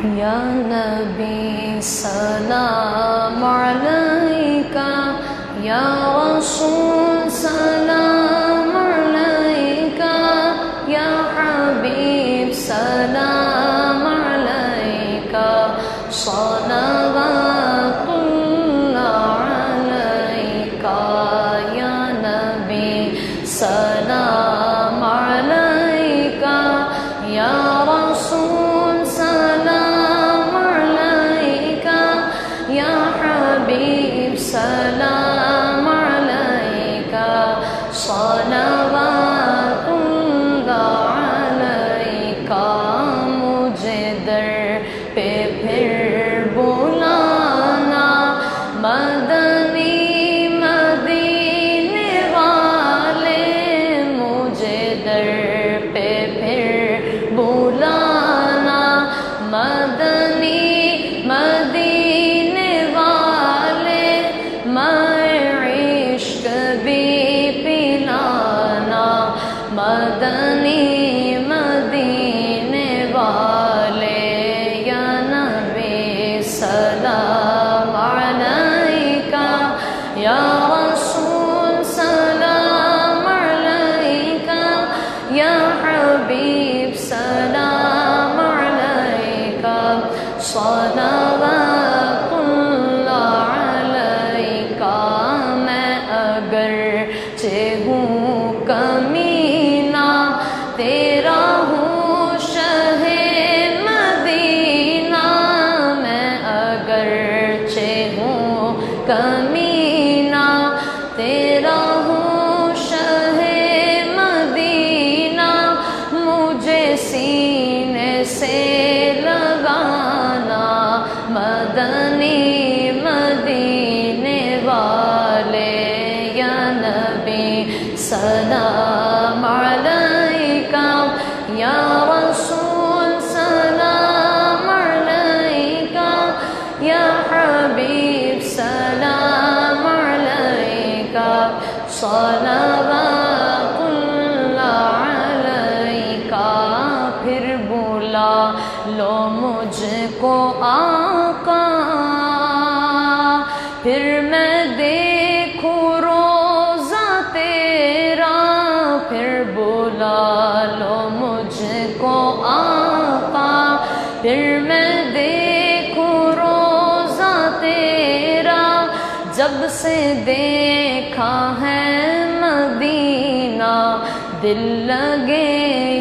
یا نبی سلام علیکہ، یا رسول سلام علیکہ، یا حبیب سلام علیکہ، صلوات اللہ علیکہ، یا نبی سلام علیکہ، یا رسول سلام علیکہ، یا حبیب سلام علیکہ، صلوات اللہ علیکہ۔ مجھے در پہ پھر بلانا، مدنی مدینے والے، مجھے در پہ پھر بلانا، مدنی مدینے والے، میں عشق بھی پلانا، مدنی مدینے والے، یا نبی سلام علیکہ، یا رسول سلام علیکہ، یا حبیب سلام علیکہ، صلوات اللہ علیکہ۔ میں اگرچہ ہوں کمینہ، تیرا ہوں شہ مدینہ، میں اگرچہ ہوں کمینہ، تیرا ہوں شہ مدینہ، مجھے سینے سے لگانا، مدنی مدینے والے، یا نبی سلام علیکہ، یا رسول سلام علیکہ، یا حبیب سلام علیکہ، صلوات اللہ علیکہ۔ پھر بلا لو مجھ کو آقا، پھر میں دیکھوں روضہ تیرا، پھر بلا لو مجھ کو آقا، پھر میں دیکھوں روضہ تیرا، جب سے دیکھا ہے مدینہ، دل لگے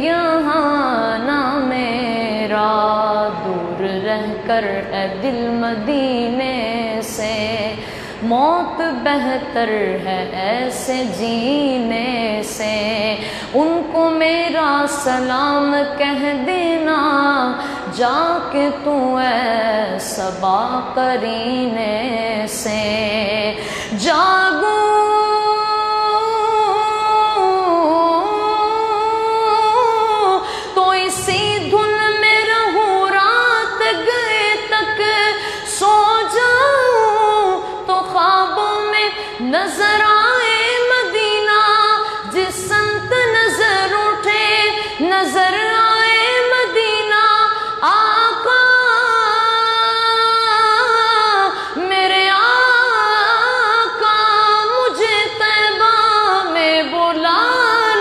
یہاں نہ میرا، دور رہ کر اے دل مدینے سے، موت بہتر ہے ایسے جینے سے، ان کو میرا سلام کہہ دینا، جا کے تو اے صبا قرینے سے، جاگوں تو اسی دھن میں رہوں، رات گئے تک سو جاؤں تو خوابوں میں نظر آئے مدینہ، جس سمت نظر اٹھے نظر آئے مدینہ، آقا میرے آقا، مجھے طیبہ میں بلا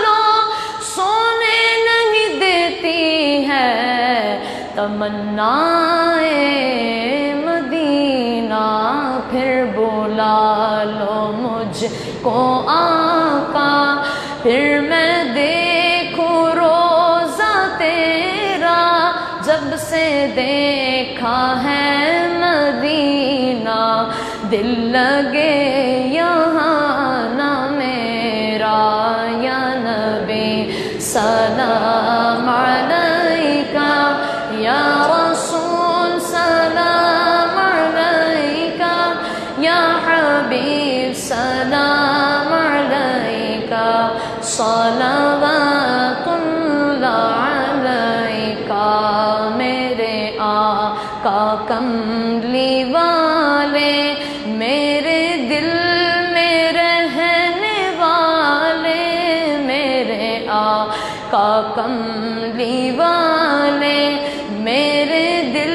لو، سونے نہیں دیتی ہے تمنائے مدینہ، پھر بلا لو مجھ کو آقا، پھر میں دیکھوں روضہ تیرا، جب سے دیکھا ہے مدینہ، دل لگے یہاں نہ میرا، یا نبی سلام علیکہ، یا رسول سلام علیکہ، یا حبیب سلام علیکہ، صلوات اللہ علیکہ۔ میرے آقا کملی والے، میرے دل میں رہنے والے، میرے آقا کملی والے، میرے دل